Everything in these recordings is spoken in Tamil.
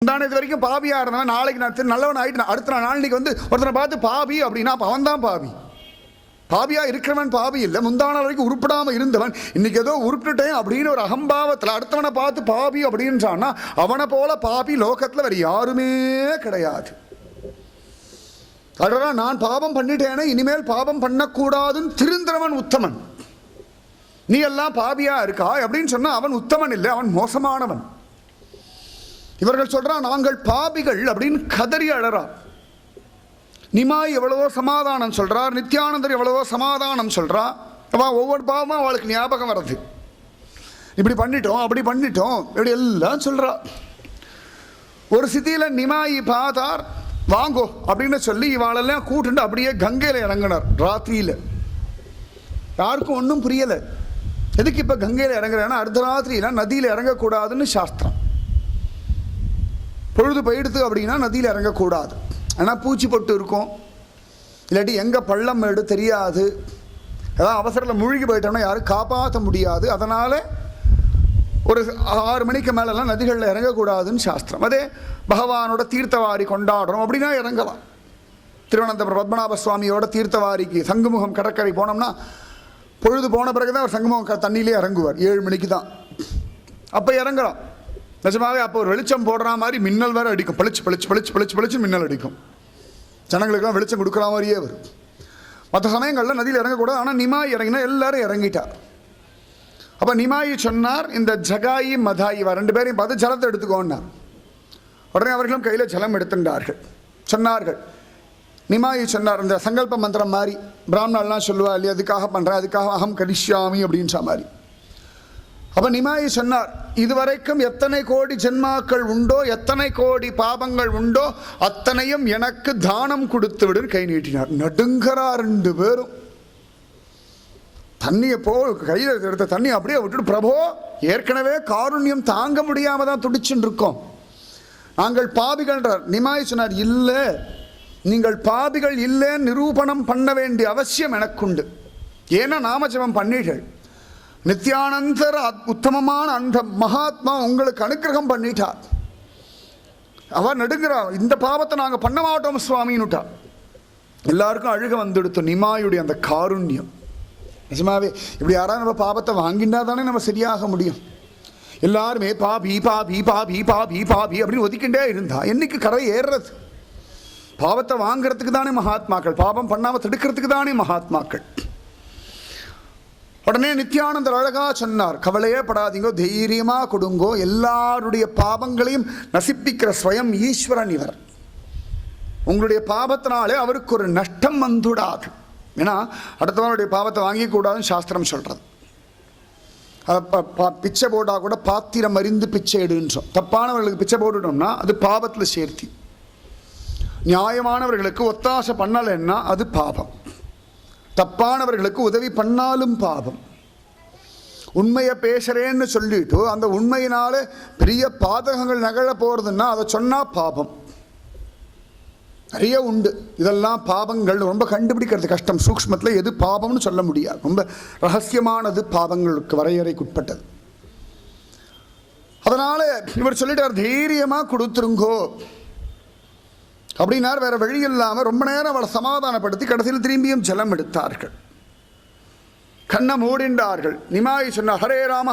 முந்தான இது வரைக்கும் பாவியா இருந்தவன் நாளைக்கு நான் நல்லவன் ஆயிட்டு அடுத்த நாளைக்கு வந்து ஒருத்தனை பார்த்து பாவி அப்படின்னா அவன் தான் பாவி. பாவியா இருக்கிறவன் பாவி இல்லை. முந்தான வரைக்கும் உருப்படாமல் இருந்தவன் இன்னைக்கு ஏதோ உருப்பிட்டேன் அப்படின்னு ஒரு அகம்பாவத்தில் அடுத்தவனை பார்த்து பாவி அப்படின்றான்னா அவனை போல பாவி லோகத்தில் வேறு யாருமே கிடையாது. அதனால் நான் பாவம் பண்ணிட்டேனே இனிமேல் பாவம் பண்ணக்கூடாதுன்னு திருந்தவன் உத்தமன். நீ எல்லாம் பாவியா இருக்கா அப்படின்னு சொன்னா அவன் உத்தமன் இல்லை, அவன் மோசமானவன். இவர்கள் சொல்றான் நாங்கள் பாபிகள் அப்படின்னு கதறி அழறா. நிமாய் எவ்வளவோ சமாதானம் சொல்றார், நித்யானந்தர் எவ்வளவோ சமாதானம் சொல்றா. அவன் ஒவ்வொரு பாவமும் அவளுக்கு ஞாபகம் வருது. இப்படி பண்ணிட்டோம் அப்படி பண்ணிட்டோம் இப்படி எல்லாம் சொல்றா. ஒரு சித்தியில நிமாயி பார்த்தார், வாங்கோ அப்படின்னு சொல்லி இவாளெல்லாம் கூட்டுண்டு அப்படியே கங்கையில் இறங்கினார். ராத்திரியில் யாருக்கும் ஒன்றும் புரியலை. எதுக்கு இப்போ கங்கையில் இறங்குறேன்னா அடுத்த ராத்திரியில் நதியில் இறங்கக்கூடாதுன்னு சாஸ்திரம். பொழுது போயிடுத்து அப்படின்னா நதியில் இறங்கக்கூடாது. ஆனால் பூச்சி பொட்டு இருக்கும், இல்லாட்டி எங்கே பள்ளம் மேடு தெரியாது, ஏதாவது அவசரத்தில் மூழ்கி போயிட்டோம்னா யாரும் காப்பாற்ற முடியாது. அதனால் ஒரு 6 மணிக்கு மேலெல்லாம் நதிகளில் இறங்கக்கூடாதுன்னு சாஸ்திரம். அதே பகவானோட தீர்த்தவாரி கொண்டாடுறோம் அப்படின்னா இறங்கலாம். திருவனந்தபுரம் பத்மநாப சுவாமியோட தீர்த்தவாரிக்கு சங்குமுகம் கடற்கரை போனோம்னா பொழுது போன பிறகு தான் அவர் சங்குமுகம் தண்ணியிலே இறங்குவார். 7 மணிக்கு தான். அப்போ இறங்கலாம். நிஜமாவே அப்போ ஒரு வெளிச்சம் போடுற மாதிரி மின்னல் வேறு அடிக்கும். பளிச்சு பளிச்சு பளிச்சு பளிச்சு பளிச்சு மின்னல் அடிக்கும். ஜனங்களுக்கெல்லாம் வெளிச்சம் கொடுக்குற மாதிரியே வரும். மற்ற சமயங்களில் நதியில் இறங்கக்கூடாது. ஆனால் நிமாய் இறங்கினா எல்லாரும் இறங்கிட்டார். அப்போ நிமாயி சொன்னார், இந்த ஜகாயி மதாயி 2 பேரையும் பார்த்து ஜலத்தை எடுத்துக்கோன்னார். உடனே அவர்களும் கையில் ஜலம் எடுத்துட்டார்கள். சொன்னார்கள், நிமாயி சொன்னார், இந்த சங்கல்ப மந்திரம் மாதிரி பிராமணர்லாம் சொல்லுவா இல்லையா, அதுக்காக பண்ணுறேன், அதுக்காக அகம் கரிஷ்யாமி அப்படின்ற மாதிரி. அப்போ நிமாயி சொன்னார், இதுவரைக்கும் எத்தனை கோடி ஜென்மாக்கள் உண்டோ, எத்தனை கோடி பாபங்கள் உண்டோ அத்தனையும் எனக்கு தானம் கொடுத்து விடுன்னு கை நீட்டினார். நடுங்கரா 2 பேரும். தண்ணியை கையில் எடுத்த தண்ணி அப்படியே விட்டுட்டு, பிரபோ ஏற்கனவே காருண்யம் தாங்க முடியாம தான் துடிச்சுட்டு இருக்கோம், நாங்கள் பாபிகள்ன்றார். நிமாய் சொன்னார், இல்லை, நீங்கள் பாபிகள் இல்லைன்னு நிரூபணம் பண்ண வேண்டிய அவசியம் எனக்குண்டு. ஏன்னா நாமஜபம் பண்ணீர்கள். நித்யானந்தர் உத்தமமான அந்த மகாத்மா உங்களுக்கு அனுக்கிரகம் பண்ணிட்டார். அவர் நடுங்கிறார், இந்த பாவத்தை நாங்கள் பண்ண மாட்டோம் சுவாமின்னுட்டா. எல்லாருக்கும் அழுக வந்துடுத்து நிமாயுடைய அந்த காருண்யம். நிஜமாவே இப்படி யாராவது நம்ம பாபத்தை வாங்கினா தானே நம்ம சரியாக முடியும். எல்லாருமே Bobby Bobby Bobby Bobby Bobby அப்படின்னு ஒதுக்கிண்டே இருந்தா என்னைக்கு கரை ஏறுறது? பாவத்தை வாங்கிறதுக்கு தானே மகாத்மாக்கள், பாபம் பண்ணாமல் தடுக்கிறதுக்கு தானே மகாத்மாக்கள். உடனே நித்யானந்தர் அழகா சொன்னார், கவலையே படாதீங்கோ, தைரியமாக கொடுங்கோ, எல்லாருடைய பாவங்களையும் நசிப்பிக்கிற ஸ்வயம் ஈஸ்வரன் இவர். உங்களுடைய பாவத்தினாலே அவருக்கு ஒரு நஷ்டம் வந்துடாது. ஏன்னா அடுத்தவனுடைய பாவத்தை வாங்கிக்கூடாதுன்னு சாஸ்திரம் சொல்கிறது. அதை பிச்சை போட்டால் கூட பாத்திரம் அறிந்து பிச்சை எடுன்றோம். தப்பானவர்களுக்கு பிச்சை போட்டுட்டோம்னா அது பாவத்தில் சேர்த்தி. நியாயமானவர்களுக்கு ஒத்தாசை பண்ணலைன்னா அது பாவம். தப்பானவர்களுக்கு உதவி பண்ணாலும் பாவம். உண்மையை பேசுறேன்னு சொல்லிட்டு அந்த உண்மையினால பெரிய பாதகங்கள் நகழ போறதுன்னா அதை சொன்னா பாவம். நிறைய உண்டு. இதெல்லாம் பாவங்கள் ரொம்ப கண்டுபிடிக்கிறது கஷ்டம். சூக்ஷ்மத்தில் எது பாவம்னு சொல்ல முடியாது. ரொம்ப ரகசியமானது பாவங்களுக்கு வரையறைக்குட்பட்டது. அதனால இவர் சொல்லிட்டார், தைரியமாக கொடுத்துருங்கோ அப்படின்னார். வேற வழி இல்லாமல் ரொம்ப நேரம் அவளை சமாதானப்படுத்தி கடைசியில் திரும்பியும் ஜலம் எடுத்தார்கள். கண்ணை மூடிண்டார்கள். நிமாய் சொன்னார், ஹரே ராம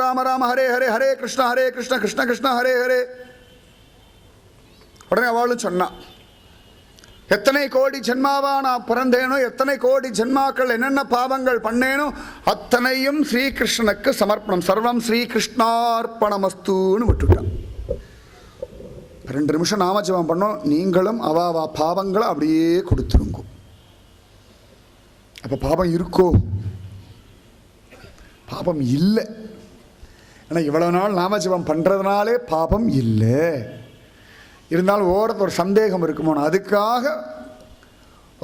ராம ராம ஹரே ஹரே, ஹரே கிருஷ்ண கிருஷ்ண கிருஷ்ண ஹரே ஹரே. உடனே அவளும் சொன்னான், எத்தனை கோடி ஜென்மாவா நான் பிறந்தேனோ, எத்தனை கோடி ஜென்மாக்கள் என்னென்ன பாவங்கள் பண்ணேனோ அத்தனையும் ஸ்ரீகிருஷ்ணனுக்கு சமர்ப்பணம், சர்வம் ஸ்ரீகிருஷ்ணார்ப்பணமஸ்தூன்னு விட்டுட்டான். 2 நிமிஷம் நாமஜபம் பண்ணோம். நீங்களும் அவா பாவங்களை அப்படியே கொடுத்துருங்க. அப்போ பாவம் இருக்கோ? பாபம் இல்லை. ஏன்னா இவ்வளோ நாள் நாமஜபம் பண்ணுறதுனாலே பாபம் இல்லை. இருந்தாலும் ஓரத்து ஒரு சந்தேகம் இருக்குமோ, அதுக்காக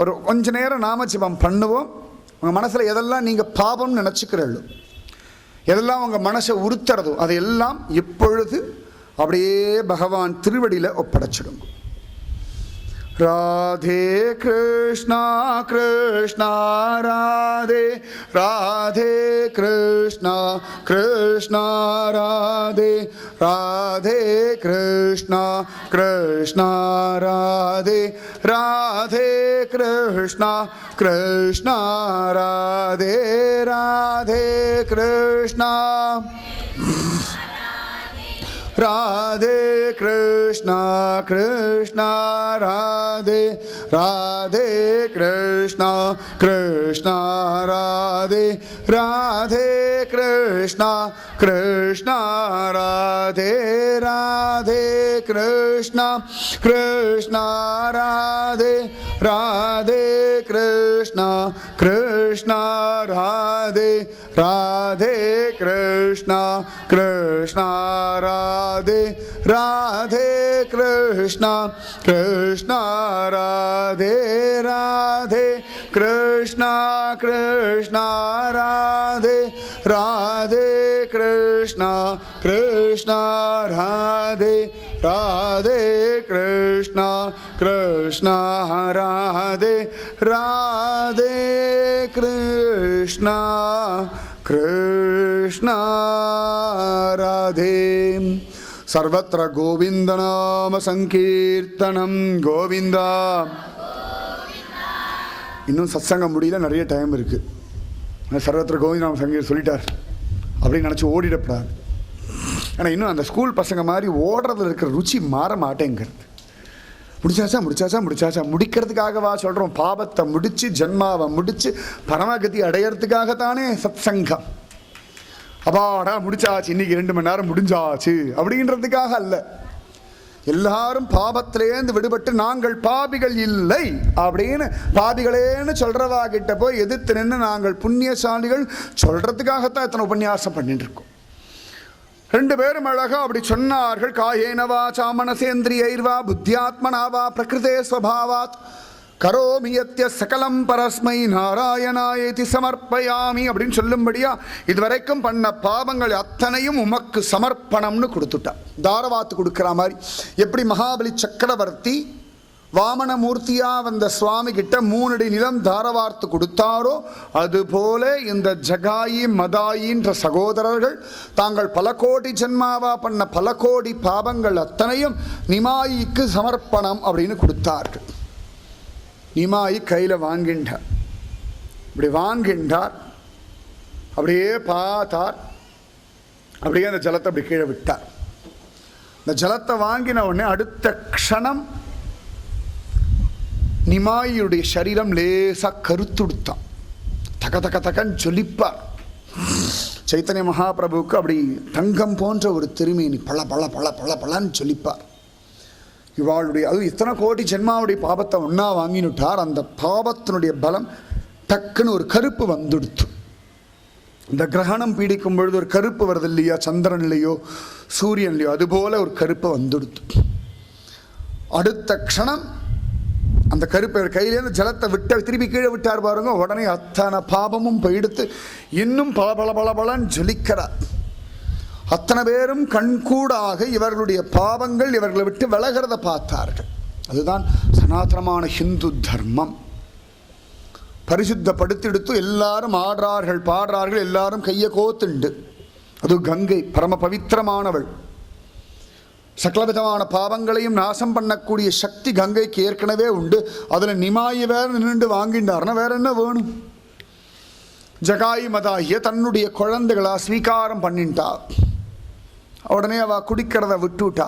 ஒரு கொஞ்ச நேரம் நாமஜபம் பண்ணுவோம். உங்கள் மனசில் எதெல்லாம் நீங்கள் பாபம்னு நினச்சிக்கிறீங்களோ, எதெல்லாம் உங்கள் மனசை உறுத்துறதோ அதையெல்லாம் இப்பொழுது அப்படியே பகவான் திருவடியில் ஒப்படைச்சிடும். ராதே கிருஷ்ணா கிருஷ்ணா ராதே ராதே கிருஷ்ணா கிருஷ்ணா ராதே ராதே கிருஷ்ணா கிருஷ்ணா ராதே ராதே கிருஷ்ணா கிருஷ்ணா ராதே ராதே கிருஷ்ணா ராதே கிருஷ்ணா கிருஷ்ணா ராதே ராதே கிருஷ்ணா கிருஷ்ணா ராதே ராதே கிருஷ்ணா கிருஷ்ணா ராதே ராதே கிருஷ்ணா கிருஷ்ணா ராதே ராதே கிருஷ்ணா கிருஷ்ணா ராதே ராதே கிருஷ்ணா கிருஷ்ணா ராதே ராதே கிருஷ்ணா கிருஷ்ணா ராதே ராதே கிருஷ்ணா கிருஷ்ணா ராதே ராதே கிருஷ்ணா கிருஷ்ணா ராதே ராதே கிருஷ்ணா கிருஷ்ணா ராதே ராதே கிருஷ்ணா கிருஷ்ணா ராதே சர்வத்ர கோவிந்த நாம சங்கீர்த்தனம் கோவிந்தா. இன்னும் சத்சங்கம் முடியல, நிறைய டைம் இருக்கு. சர்வத்ர கோவிந்த நாம சங்கீர் சொல்லிட்டார் அப்படின்னு நினச்சி ஓடிடப்படாது. ஆனால் இன்னும் அந்த ஸ்கூல் பசங்க மாதிரி ஓடுறதுல இருக்கிற ருச்சி மாற மாட்டேங்கிறது. முடிச்சாச்சா முடிச்சாச்சா முடிச்சாச்சா முடிக்கிறதுக்காகவா சொல்கிறோம்? பாபத்தை முடித்து ஜென்மாவை முடித்து பரமகதி அடையிறதுக்காகத்தானே சத் சங்கம். அப்பாடா முடிச்சாச்சு, இன்னைக்கு 2 மணி நேரம் முடிஞ்சாச்சு அப்படின்றதுக்காக அல்ல. எல்லாரும் பாபத்திலேருந்து விடுபட்டு நாங்கள் பாபிகள் இல்லை அப்படின்னு பாபிகளேன்னு சொல்றவா கிட்ட போய் எதிர்த்து நின்று நாங்கள் புண்ணியசாலிகள் சொல்றதுக்காகத்தான் இத்தனை உபன்யாசம் பண்ணிட்டு இருக்கோம். 2 பேரும் அழகா அப்படி சொன்னார்கள். காயேனவா சாமனசேந்திரியைர்வா புத்தியாத்மனாவா பிரகிருதே ஸ்வபாவாத் கரோமி யத்ய சகலம் பரஸ்மை நாராயணாயேதி சமர்ப்பயாமி அப்படின்னு சொல்லும்படியா இதுவரைக்கும் பண்ண பாவங்கள் அத்தனையும் உமக்கு சமர்ப்பணம்னு கொடுத்துட்டா. தாரவாத்து கொடுக்குற மாதிரி எப்படி மகாபலி சக்கரவர்த்தி வாமனமூர்த்தியா வந்த சுவாமி கிட்ட 3 அடி நிலம் தாரவார்த்து கொடுத்தாரோ அதுபோல இந்த ஜகாயி மதாயின்ற சகோதரர்கள் தாங்கள் பல கோடி ஜென்மாவா பண்ண பல கோடி பாவங்கள் அத்தனையும் நிமாயிக்கு சமர்ப்பணம் அப்படின்னு கொடுத்தார்கள். நிமாயி கையில் வாங்கின்றார். இப்படி வாங்கின்றார், அப்படியே பார்த்தார், அப்படியே அந்த ஜலத்தை அப்படி கீழே விட்டார். இந்த ஜலத்தை வாங்கின உடனே அடுத்த க்ஷணம் நிமாயியுடைய சரீரம் லேசாக கருத்துடுத்தான். தக தக தகன்னு ஜொலிப்பார். சைத்தன்ய மகாபிரபுவுக்கு அப்படி தங்கம் போன்ற ஒரு திருமேனி பல பல பல பல பலன்னு ஜொலிப்பார். இவாளுடைய அது இத்தனை கோடி ஜென்மாவுடைய பாபத்தை ஒன்றா வாங்கினுட்டார். அந்த பாபத்தினுடைய பலம் டக்குன்னு ஒரு கருப்பு வந்துடுத்து. இந்த கிரகணம் பீடிக்கும் பொழுது ஒரு கருப்பு வருது இல்லையா, சந்திரன்லையோ சூரியன்லையோ, அதுபோல ஒரு கருப்பு வந்துடுத்து. அடுத்த க்ஷணம் அந்த கருப்பை கையிலேருந்து ஜலத்தை விட்ட திருப்பி கீழே விட்டார் பாருங்க. உடனே அத்தனை பாபமும் போயிடுத்து இன்னும் பல பல பல பலன்னு ஜொலிக்கிறார். அத்தனை பேரும் கண்கூடாக இவர்களுடைய பாவங்கள் இவர்களை விட்டு விலகிறத பார்த்தார்கள். அதுதான் சனாதனமான ஹிந்து தர்மம். பரிசுத்தப்படுத்திடுத்து எல்லாரும் ஆடுறார்கள் பாடுறார்கள், எல்லாரும் கையை கோத்துண்டு. அது கங்கை பரம பவித்திரமானவள். சகலவிதமான பாவங்களையும் நாசம் பண்ணக்கூடிய சக்தி கங்கைக்கு ஏற்கனவே உண்டு. அதில் நிமாயி வேற நின்று வாங்கிண்டார்னா வேற என்ன வேணும்? ஜகாயி மதாகிய தன்னுடைய குழந்தைகளா ஸ்வீகாரம் பண்ணிட்டா. உடனே அவ குடிக்கிறத விட்டுட்டா.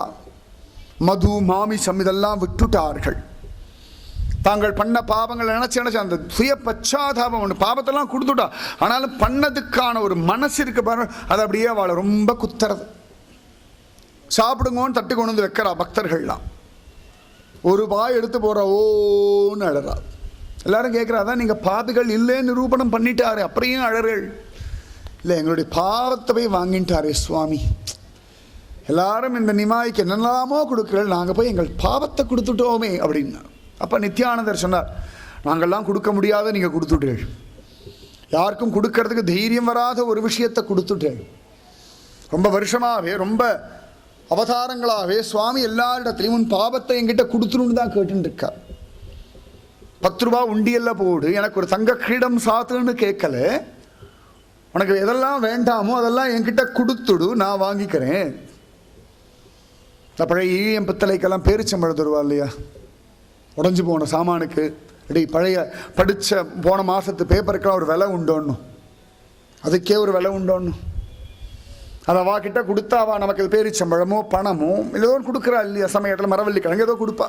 மது மாமிசம் இதெல்லாம் விட்டுட்டார்கள். தாங்கள் பண்ண பாவங்கள் நினைச்சு அந்த சுய பச்சாதாபம் ஒன்று பாவத்தெல்லாம் கொடுத்துட்டா. ஆனாலும் பண்ணதுக்கான ஒரு மனசு இருக்கு பாருங்க, அது அப்படியே அவளை ரொம்ப குத்துறது. சாப்பிடுங்கன்னு தட்டு கொண்டு வந்து வைக்கிறா பக்தர்கள்லாம். ஒரு பாய் எடுத்து போற ஓன்னு அழறா. எல்லாரும் கேட்குறாதான் நீங்கள் பாபிகள் இல்லைன்னு நிரூபணம் பண்ணிட்டாரு, அப்படியும் அழறல் இல்லை, எங்களுடைய பாவத்தை போய் வாங்கிட்டாரே சுவாமி. எல்லாரும் இந்த நிமாய்க்கு என்னெல்லாமோ கொடுக்குறேன், நாங்கள் போய் எங்கள் பாவத்தை கொடுத்துட்டோமே அப்படின்னா. அப்போ நித்யானந்தர் சொன்னார், நாங்கள்லாம் கொடுக்க முடியாத நீங்கள் கொடுத்துட்டேள். யாருக்கும் கொடுக்கறதுக்கு தைரியம் வராத ஒரு விஷயத்தை கொடுத்துட்டேள். ரொம்ப வருஷமாகவே ரொம்ப அவதாரங்களாகவே சுவாமி எல்லாரிடத்துலையும் உன் பாவத்தை என்கிட்ட கொடுத்துருன்னு தான் கேட்டுன்னு இருக்கா. 10 ரூபா உண்டியல்ல போடு, எனக்கு ஒரு தங்க கிரீடம் சாத்துன்னு கேட்கல. உனக்கு எதெல்லாம் வேண்டாமோ அதெல்லாம் என்கிட்ட கொடுத்துடு, நான் வாங்கிக்கிறேன். பழைய ஈயம் பித்தளைக்கெல்லாம் பேரிச்சம்பழம் தருவா இல்லையா, உடஞ்சி போன சாமானுக்கு. அப்படி பழைய படித்த போன மாதத்து பேப்பருக்கெல்லாம் ஒரு விலை உண்டோன்னும், அதுக்கே ஒரு விலை உண்டோன்னும். அதை வாக்கிட்ட கொடுத்தாவா நமக்கு பேரிச்சம்பழமோ பணமோ ஏதோ கொடுக்குறா இல்லையா, சமயத்தில் மரவள்ளி கிழங்கு ஏதோ கொடுப்பா.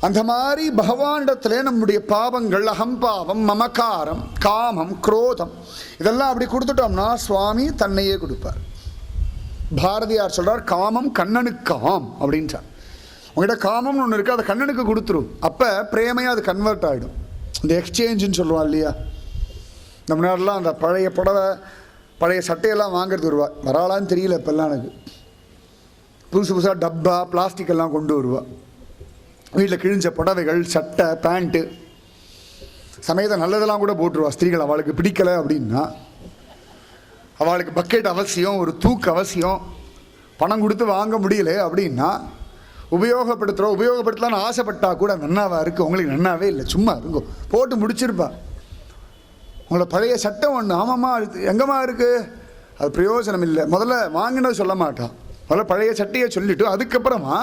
அந்த மாதிரி பகவானிடத்துல நம்முடைய பாவங்கள், அகம்பாவம், மமகாரம், காமம், குரோதம் இதெல்லாம் அப்படி கொடுத்துட்டோம்னா சுவாமி தன்னையே கொடுப்பார். பாரதியார் சொல்றார், காமம் கண்ணனுக்காம் அப்படின்றார். உங்ககிட்ட காமம்னு ஒன்று இருக்குது, அதை கண்ணனுக்கு கொடுத்துரும். அப்போ பிரேமையாக அது கன்வெர்ட் ஆகிடும். இந்த எக்ஸ்சேஞ்சுன்னு சொல்லுவான் இல்லையா, நம்ம நேரம்லாம் அந்த பழைய புடவை பழைய சட்டையெல்லாம் வாங்கிறது வருவா. வராளான்னு தெரியல இப்போல்லாம். எனக்கு புதுசு புதுசாக டப்பா பிளாஸ்டிக் எல்லாம் கொண்டு வருவா. வீட்டில் கிழிஞ்ச புடவைகள், சட்டை, பேண்ட்டு சமயத்தை நல்லதெல்லாம் கூட போட்டுருவா. ஸ்திரீகள் அவளுக்கு பிடிக்கலை அப்படின்னா அவளுக்கு பக்கெட் அவசியம், ஒரு தூக்கு அவசியம், பணம் கொடுத்து வாங்க முடியல அப்படின்னா உபயோகப்படுத்துகிறோம். உபயோகப்படுத்தலான்னு ஆசைப்பட்டா கூட நன்னாவா இருக்குது, உங்களுக்கு நன்னாவே இல்லை, சும்மா இருக்கும், போட்டு முடிச்சிருப்பா. உங்களை பழைய சட்டை ஒன்று, ஆமாம்மா எங்கம்மா இருக்குது, அது பிரயோஜனம் இல்லை. முதல்ல வாங்கினது சொல்ல மாட்டான், முதல்ல பழைய சட்டையை சொல்லிவிட்டு அதுக்கப்புறமா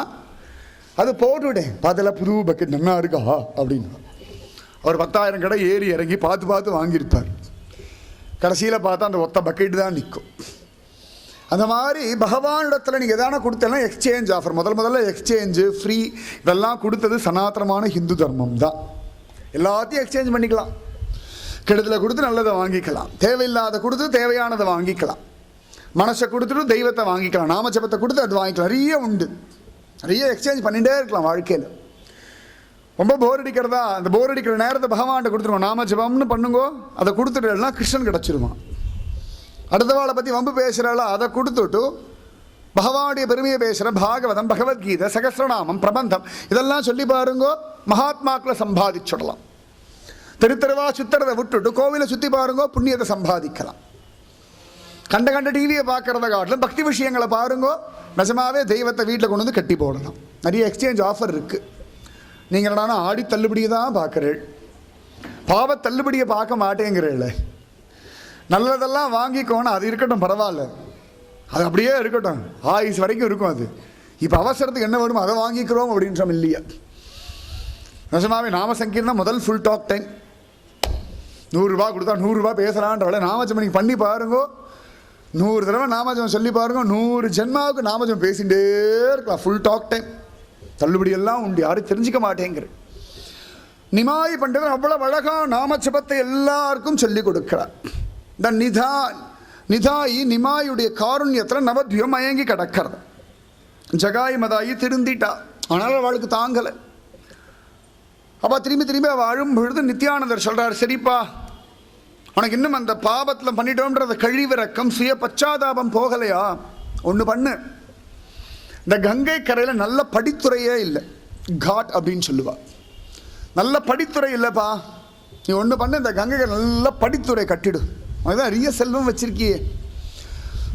அது போட்டுவிட்டேன், பார்த்தல புது பக்கெட் நல்லா இருக்கா அப்படின்னு. அவர் 10,000 கடை ஏறி இறங்கி பார்த்து பார்த்து வாங்கியிருப்பார். கடைசியில் பார்த்தா அந்த ஒத்த பக்கெட்டு தான் நிற்கும். அந்த மாதிரி பகவானிடத்தில் நீங்கள் எதான கொடுத்தெல்லாம் எக்ஸ்சேஞ்ச் ஆஃபர், முதல்ல எக்ஸ்சேஞ்சு ஃப்ரீ இதெல்லாம் கொடுத்தது சனாதனமான ஹிந்து தர்மம் தான். எல்லாத்தையும் எக்ஸ்சேஞ்ச் பண்ணிக்கலாம். கெடுதலை கொடுத்து நல்லதை வாங்கிக்கலாம், தேவையில்லாத கொடுத்து தேவையானதை வாங்கிக்கலாம், மனசை கொடுத்துட்டு தெய்வத்தை வாங்கிக்கலாம், நாமஜபத்தை கொடுத்து அது வாங்கிக்கலாம். நிறைய உண்டு, நிறைய எக்ஸ்சேஞ்ச் பண்ணிகிட்டே இருக்கலாம் வாழ்க்கையில். ரொம்ப போர் அடிக்கிறதா, அந்த போர் அடிக்கிற நேரத்தை பகவான்கிட்ட கொடுத்துருவோம். நாமஜபம்னு பண்ணுங்கோ, அதை கொடுத்துட்டா கிருஷ்ணன் கிடச்சிருவான். அடுத்தவாளை பற்றி வம்பு பேசுகிறாளா, அதை கொடுத்துட்டு பகவானுடைய பெருமையை பேசுகிற பாகவதம், பகவத்கீதை, சகஸ்ரநாமம், பிரபந்தம் இதெல்லாம் சொல்லி பாருங்கோ, மகாத்மாக்களை சம்பாதிச்சுடலாம். தெருத்தருவா சுத்துறதை விட்டுட்டு கோவிலை சுற்றி பாருங்கோ, புண்ணியத்தை சம்பாதிக்கலாம். கண்ட டிவியை பார்க்கறத காட்டிலும் பக்தி விஷயங்களை பாருங்கோ, நிஜமாவே தெய்வத்தை வீட்டில் கொண்டு வந்து கட்டி போடலாம். நிறைய எக்ஸ்சேஞ்ச் ஆஃபர் இருக்குது. நீங்கள் என்னன்னா ஆடி தள்ளுபடியை தான் பார்க்குறேள், பாவ தள்ளுபடியை பார்க்க மாட்டேங்கிறேள். நல்லதெல்லாம் வாங்கிக்கோன்னு, அது இருக்கட்டும் பரவாயில்ல, அது அப்படியே இருக்கட்டும், ஆயுஸ் வரைக்கும் இருக்கும். அது இப்போ அவசரத்துக்கு என்ன வேணுமோ அதை வாங்கிக்கிறோம் அப்படின்றோம் இல்லையா. நிஜமாவே நாம சங்கீர்ணம் முதல் ஃபுல் டாக் டைம் 100 ரூபா கொடுத்தா 100 ரூபா பேசுகிறான்றவளை நாமஜம் நீங்கள் பண்ணி பாருங்கோ. 100 தடவை நாமஜம் சொல்லி பாருங்க, 100 ஜென்மாவுக்கு நாமஜம் பேசிகிட்டே இருக்கலாம். ஃபுல் டாக் டைம், தள்ளுபடியெல்லாம் உண்டு, யாரும் தெரிஞ்சிக்க மாட்டேங்கிற. நிமாய் பண்ணுறது அவ்வளோ அழகாக நாமஜபத்தை எல்லாருக்கும் சொல்லி கொடுக்கிறார். இந்த நிதாயி நிமாயுடைய காருண்யத்தில் நவத்வியம் மயங்கி கிடக்கிறது. ஜகாய் மதாயி திருந்திட்டா, ஆனாலும் அவளுக்கு தாங்கலை. அப்போ திரும்பி வாழும் பொழுது நித்யானந்தர் சொல்கிறார், சரிப்பா உனக்கு இன்னும் அந்த பாவத்தில் பண்ணிட்டோம்ன்றத கழிவிறக்கம் சுய பச்சாதாபம் போகலையா, ஒன்று பண்ணு. இந்த கங்கை கரையில் நல்ல படித்துறையே இல்லை, காட் அப்படின்னு சொல்லுவா. நல்ல படித்துறை இல்லைப்பா, நீ ஒன்று பண்ணு, இந்த கங்கை நல்ல படித்துறை கட்டிடு. அதுதான் நிறைய செல்வம் வச்சிருக்கியே,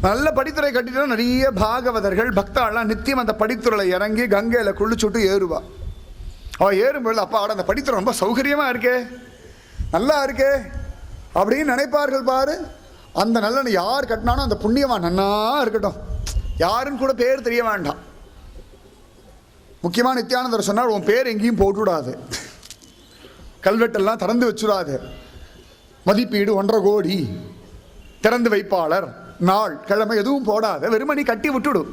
நல்ல படித்துறை கட்டிட்டா நிறைய பாகவதர்கள் பக்தாலாம் நித்தியம் அந்த படித்துறையில் இறங்கி கங்கையில் குளிச்சுட்டு ஏறுவா. அவள் ஏறும்பொழுது அப்பா அவட அந்த படித்துறை ரொம்ப சௌகரியமாக இருக்கே, நல்லா இருக்கே அப்படின்னு நினைப்பார்கள். பாரு, அந்த நல்ல யார் கட்டினானோ அந்த புண்ணியவான் நன்னா இருக்கட்டும், யாருன்னு கூட பேர் தெரிய வேண்டாம். முக்கியமாக நித்யானந்தர் சொன்னார், உன் பேர் எங்கேயும் போட்டுவிடாது, கல்வெட்டெல்லாம் திறந்து வச்சுடாது, மதிப்பீடு 1.5 கோடி, திறந்து வைப்பாளர், நாள், கிழமை எதுவும் போடாத, வெறுமணி கட்டி விட்டுடும்.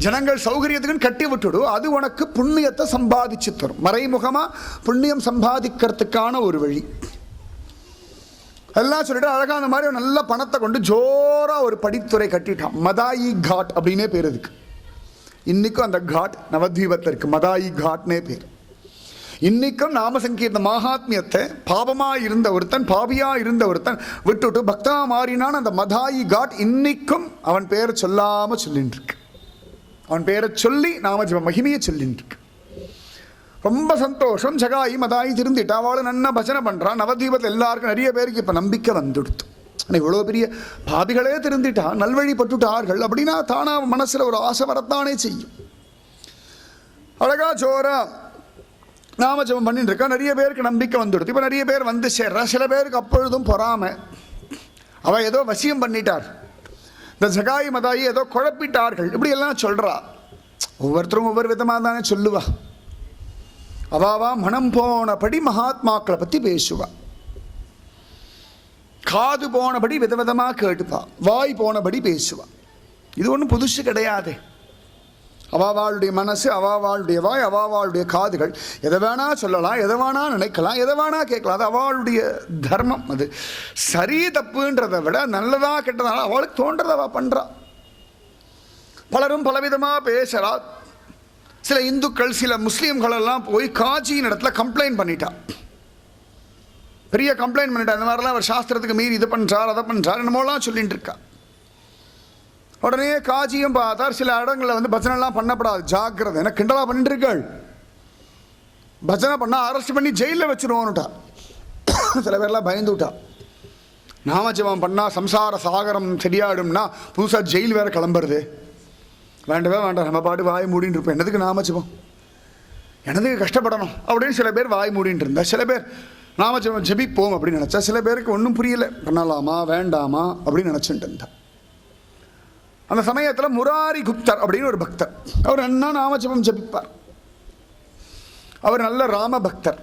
ஜனங்கள் சௌகரியத்துக்குன்னு கட்டி விட்டுடு, அது உனக்கு புண்ணியத்தை சம்பாதிச்சு தரும். மறைமுகமாக புண்ணியம் சம்பாதிக்கிறதுக்கான ஒரு வழி எல்லாம் சொல்லிட்டு அழகாக அந்த மாதிரி நல்ல பணத்தை கொண்டு ஜோராக ஒரு படித்துறை கட்டிட்டான். மதாயி காட் அப்படின்னே பேர் இருக்கு. இன்னைக்கும் அந்த காட் நவத்வீபத்தில் இருக்கு, மதாயி காட்னே பேர். இன்னைக்கும் நாம சங்கீர்த்த மகாத்மியத்தை பாபமாக இருந்த ஒருத்தன், பாபியாக இருந்த ஒருத்தன் விட்டுட்டு பக்தா மாறினான். அந்த மதாயி காட் இன்னைக்கும் அவன் பேரை சொல்லாமல் சொல்லிட்டு இருக்கு. அவன் பேரை சொல்லி நாம மகிமையை சொல்லிட்டு இருக்கு. ரொம்ப சந்தோஷம். ஜகாயி மதாயி திருந்திட்டா, அவளை நன்னா பஜனை பண்ணுறான். நவதீபத்தில் எல்லாருக்கும் நிறைய பேருக்கு இப்போ நம்பிக்கை வந்துடுத்து. ஆனால் இவ்வளோ பெரிய பாபிகளே திருந்திட்டா, நல்வழிப்பட்டுட்டார்கள் அப்படின்னா தானாக மனசில் ஒரு ஆசை வரத்தானே செய்யும். அழகா ஜோரா நாமஜபம் பண்ணிட்டு இருக்கா. நிறைய பேருக்கு நம்பிக்கை வந்துடுது. இப்போ நிறைய பேர் வந்து சேர்றா. சில பேருக்கு அப்பொழுதும் பொறாமை. அவள் ஏதோ வசியம் பண்ணிட்டார், இந்த ஜகாயி மதாயி ஏதோ குழப்பிட்டார்கள், இப்படி எல்லாம் சொல்கிறா. ஒவ்வொருத்தரும் ஒவ்வொரு விதமாக தானே சொல்லுவா. அவாவா மனம் போனபடி மகாத்மாக்களை பற்றி பேசுவா. காது போனபடி விதவிதமாக கேட்டுப்பா. வாய் போனபடி பேசுவா. இது ஒன்றும் புதுசு கிடையாது. அவாவாளுடைய மனசு, அவாவாளுடைய வாய், அவாவாளுடைய காதுகள் எதை வேணா சொல்லலாம், எதை வேணா நினைக்கலாம், எதை வேணா கேட்கலாம். அது அவளுடைய தர்மம். அது சரி தப்புன்றதை விட நல்லதா கெட்டதால அவளுக்கு தோன்றதை அவள் பண்ணுறா. பலரும் பலவிதமாக பேசுகிறா. சில இந்துக்கள், சில முஸ்லீம்கள் எல்லாம் போய் காஜியின் இடத்துல கம்ப்ளைண்ட் பண்ணிட்டா. பெரிய கம்ப்ளைண்ட் பண்ணிட்டா. இந்த மாதிரிலாம் அவர் சாஸ்திரத்துக்கு மீறி இது பண்ணுறார், அதை பண்ணுறார், என்னமோலாம் சொல்லிட்டு இருக்கா. உடனே காஜியும் பார்த்தார். சில இடங்களில் வந்து பஜனைலாம் பண்ணப்படாது, ஜாக்கிரதை, எனக்கு கிண்டலாக பண்ணிட்டு இருக்காள், பஜனை பண்ணால் அரெஸ்ட் பண்ணி ஜெயிலில் வச்சுருவோன்னுட்டா. சில பேர்லாம் பயந்து விட்டா. நாமஜபம் பண்ணால் சம்சார சாகரம் சரியாயிடும்னா புதுசாக ஜெயில் வேறு கிளம்புறது, வேண்டவே வேண்டாம், நம்ம பாட்டு வாய் மூடின்னு இருப்போம், என்னதுக்கு நாமஜபம், என்னதுக்கு கஷ்டப்படணும் அப்படின்னு சில பேர் வாய் மூடின்னு இருந்தா. சில பேர் நாமஜபம் ஜபிப்போம் அப்படின்னு நினச்சா. சில பேருக்கு ஒன்றும் புரியலை, பண்ணலாமா வேண்டாமா அப்படின்னு நினச்சிட்டு இருந்தா. அந்த சமயத்தில் முராரி குப்தர் அப்படின்னு ஒரு பக்தர், அவர் என்ன நாமஜபம் ஜபிப்பார். அவர் நல்ல ராம பக்தர்.